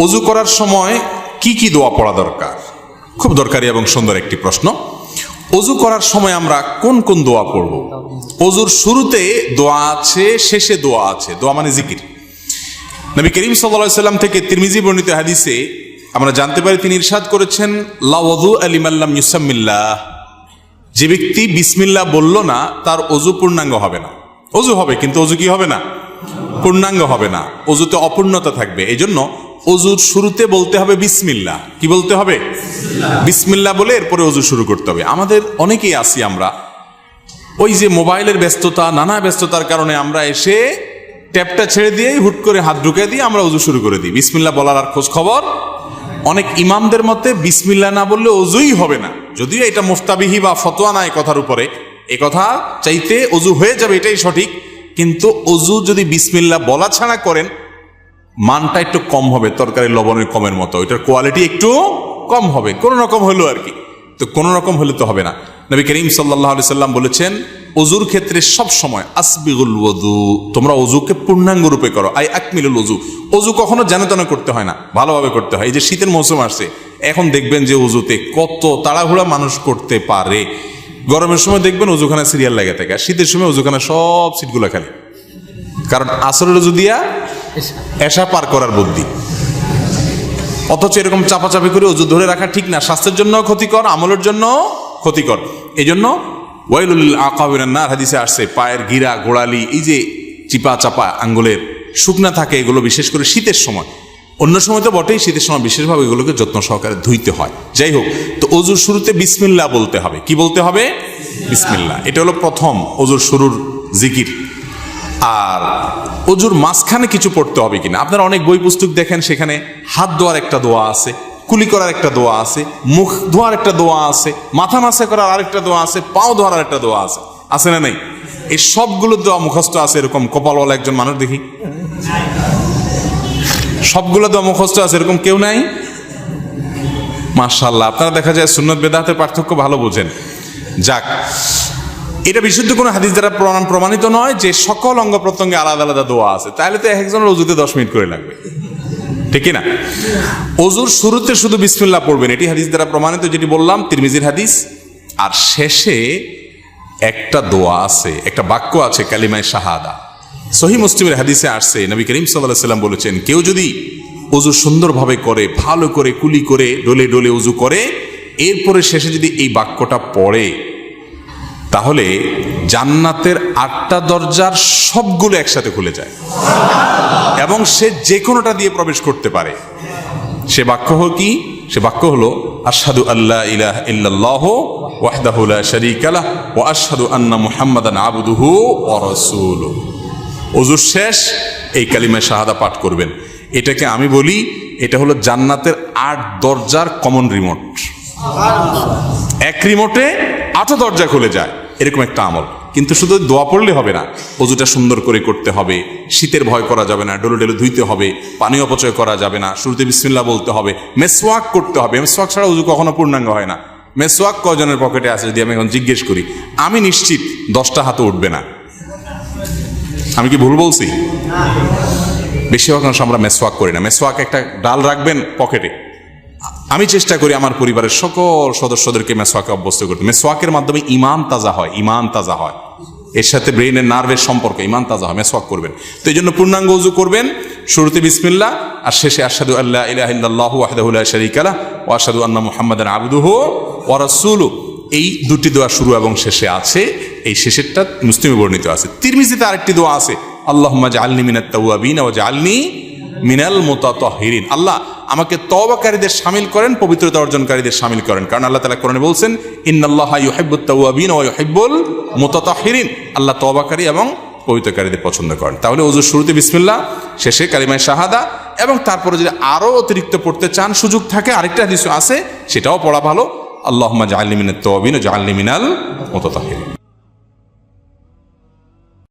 অজু করার সময় কি কি দোয়া পড়া দরকার? খুব দরকারি এবং সুন্দর একটি প্রশ্ন। অজু করার সময় আমরা কোন কোন দোয়া পড়ব? অজুর শুরুতে দোয়া আছে, শেষে দোয়া আছে। দোয়া মানে জিকির। নবী করিম সাল্লাল্লাহু আলাইহি সাল্লাম থেকে তিরমিজি বর্ণিত হাদিসে আমরা জানতে পারি, তিনি ইরশাদ করেছেন, লা ওযু লিমান লাম ইউসাম্মিল্লাহ। যে ব্যক্তি বিসমিল্লাহ বলল না, তার অজু পূর্ণাঙ্গ হবে না। অজু হবে কিন্তু অজু কি হবে না? পূর্ণাঙ্গ হবে না। অজুতে অপূর্ণতা থাকবে। এই জন্য অজুর শুরুতে বলতে হবে বিসমিল্লাহ। কি বলতে হবে? বিসমিল্লাহ বলে এরপরে অজু শুরু করতে হবে। আমাদের অনেকেই আছি, আমরা ওই যে মোবাইলের ব্যস্ততা, নানা ব্যস্ততার কারণে আমরা এসে ট্যাপটা ছেড়ে দিয়েই হুট করে হাত ঢুকে দিয়ে আমরা অজু শুরু করে দিই। বিসমিল্লাহ বলার আর খোঁজ খবর। অনেক ইমামদের মতে বিসমিল্লাহ না বললে অজুই হবে না। যদিও এটা মুফতাবিহি বা ফতোয়া নাই কথার উপরে, এ কথা চাইতে অজু হয়ে যাবে এটাই সঠিক, কিন্তু অজু যদি বিসমিল্লাহ বলা ছাড়া করেন, মানটা একটু কম হবে, তরকারি লবণের কমের মতো। এটার কোয়ালিটি একটু কম হবে, কোনো রকম হলো আর কি। তো কোনো রকম হলে তো হবে না। নবী করিম সাল্লাল্লাহু আলাইহি সাল্লাম বলেছেন, অজুর ক্ষেত্রে সব সময় আসবিগুল ওযু, তোমরা অজুকে পূর্ণাঙ্গ রূপে করো। আই আকমিলুল ওযু। অজু কখনো যেন তেন করতে হয় না, ভালোভাবে করতে হয়। এই যে শীতের মৌসুম আসছে, এখন দেখবেন যে অজুতে কত তাড়াহুড়া মানুষ করতে পারে। গরমের সময় দেখবেন অজুখানা সিরিয়াল লেগে থাকে, আর শীতের সময় অজুখানা সব সিটগুলো খালি। কারণ আসরের অজু দিয়া এশা পার করার বুদ্ধি। অথচ এরকম চাপাচাপি করে অজু ধরে রাখা ঠিক না, স্বাস্থ্যের জন্য ক্ষতিকর, আমলের জন্য ক্ষতিকর। এই জন্য ওয়াইলুল লিল আকাবিরিন নার হাদিসে আসছে, পায়ের গিরা, গোড়ালি, এই যে চিপা চাপা আঙ্গুলের শুকনা থাকে, এগুলো বিশেষ করে শীতের সময়, অন্য সময় তো বটেই, শীতের সময় বিশেষভাবে এগুলোকে যত্ন সহকারে ধুইতে হয়। যাই হোক, তো অজুর শুরুতে বিসমিল্লাহ বলতে হবে। কি বলতে হবে? বিসমিল্লাহ। এটা হলো প্রথম অজুর শুরুর জিকির। আর অজুর মাঝখানে কিছু পড়তে হবে কিনা, আপনারা অনেক বই পুস্তক দেখেন, সেখানে হাত ধোয়ার একটা দোয়া আছে, কুলি করার একটা দোয়া আছে, মুখ ধোয়ার একটা দোয়া আছে, মাথা মাসা করার আরেকটা দোয়া আছে, পাও ধোয়ার একটা দোয়া আছে। আছে না নাই? এই সবগুলো দোয়া মুখস্থ আছে। এরকম কপালওয়ালা একজন মানুষ দেখি, সবগুলো দোয়া মুখস্থ আছে, এরকম কেউ নাই? মাশাআল্লাহ, আপনারা দেখা যায় সুন্নত বেদাতের পার্থক্য ভালো বোঝেন। যাক, এটা বিশুদ্ধ কোনো হাদিস দ্বারা প্রমাণিত নয় যে সকল অঙ্গ প্রত্যঙ্গে আলাদা আলাদা দোয়া আছে। তাহলে তো একজনের অজুতে 10 মিনিট করে লাগবে, ঠিক না? অজুর শুরুতে শুধু বিসমিল্লাহ পড়বেন, এটি হাদিস দ্বারা প্রমাণিত, যেটি বললাম তিরমিজির হাদিস। আর শেষে একটা দোয়া আছে, একটা বাক্য আছে, কালিমায়ে শাহাদা। সহিহ মুসলিমের হাদিসে আসছে, নবী করিম সাল্লাল্লাহু আলাইহি সাল্লাম বলেছেন, কেউ যদি অজু সুন্দরভাবে করে, ভালো করে কুলি করে, ডলে ডলে অজু করে, এরপরে শেষে যদি এই বাক্যটা পড়ে, তাহলে জান্নাতের 8টা দরজার সবগুলো একসাথে খুলে যায় এবং সে যে কোনোটা দিয়ে প্রবেশ করতে পারে। সে বাক্য হলো কি? সে বাক্য হলো আশহাদু আল্লা ইলাহা ইল্লাল্লাহু ওয়াহদাহু লা শারীকা লাহু ওয়া আশহাদু আন্না মুহাম্মাদান আবদুহু ওয়া রাসূলুহু। ওযু শেষ এই কালিমা শাহাদা পাঠ করবেন। এটাকে আমি বলি, এটা হলো জান্নাতের 8 দরজার কমন রিমোট। এক রিমোটে 8 দরজা খুলে যায়, এরকম একটা আমল। কিন্তু শুধু দোয়া পড়লে হবে না, অজুটা সুন্দর করে করতে হবে, শীতের ভয় করা যাবে না, ডলে ডলে ধুইতে হবে, পানি অপচয় করা যাবে না, শুরুতে বিসমিল্লাহ বলতে হবে, মেসওয়াক করতে হবে। মেসওয়াক ছাড়া অজু কখনো পূর্ণাঙ্গ হয় না। মেসওয়াক কয়জনের পকেটে আছে যদি আমি এখন জিজ্ঞেস করি, আমি নিশ্চিত 10টা হাতে উঠবে না। আমি কি ভুল বলছি? বেশিরভাগ মানুষ আমরা মেসওয়াক করি না। মেসওয়াক একটা ডাল রাখবেন পকেটে। আমি চেষ্টা করি আমার পরিবারের সকল সদস্যদেরকে মেসওয়াকে অভ্যস্ত করতে। মেসওয়াকের মাধ্যমে ঈমান তাজা হয়, ঈমান তাজা হয়, এর সাথে ব্রেনের নার্ভের সম্পর্ক, ঈমান তাজা হয়। মেসওয়াক করবেন। তো এই জন্য পূর্ণাঙ্গ ওযু করবেন, শুরুতে বিসমিল্লাহ আর শেষে আশহাদু আল্লা ইলাহা ইল্লাল্লাহু ওয়াহদাহু লা শারীকা লাহু ওয়া আশহাদু আন্না মুহাম্মাদান আবদুহু ওয়া রাসূলুহু। এই দুটি দোয়া শুরু এবং শেষে আছে। এই শেষেরটা মুসলিমে বর্ণিত আছে। তিরমিজিতে আরেকটি দোয়া আছে, আল্লাহুম্মা জাআলনি মিনাত তাওয়াবিন ওয়া জাআলনি মিনাল মুতাতাহহিরিন। আল্লাহ আমাকে তওবাকারীদের শামিল করেন, পবিত্রতা অর্জনকারীদের শামিল করেন। কারণ আল্লাহ তাআলা কোরআনে বলছেন, ইন্নাল্লাহা ইউহিব্বুত তাওয়াবিন ওয়া ইউহিব্বুল মুতাতাহহিরিন। আল্লাহ তওবাকারী এবং পবিত্রকারীদের পছন্দ করেন। তাহলে ওযুর শুরুতে বিসমিল্লাহ, শেষে কালিমায়ে শাহাদা, এবং তারপরে যদি আরো অতিরিক্ত পড়তে চান, সুযোগ থাকে, আরেকটা হাদিস আছে, সেটাও পড়া ভালো, আল্লাহুম্মা জাআলনি মিনাত তাওয়াবিন ওয়া জাআলনি মিনাল মুতাতাহহিরিন।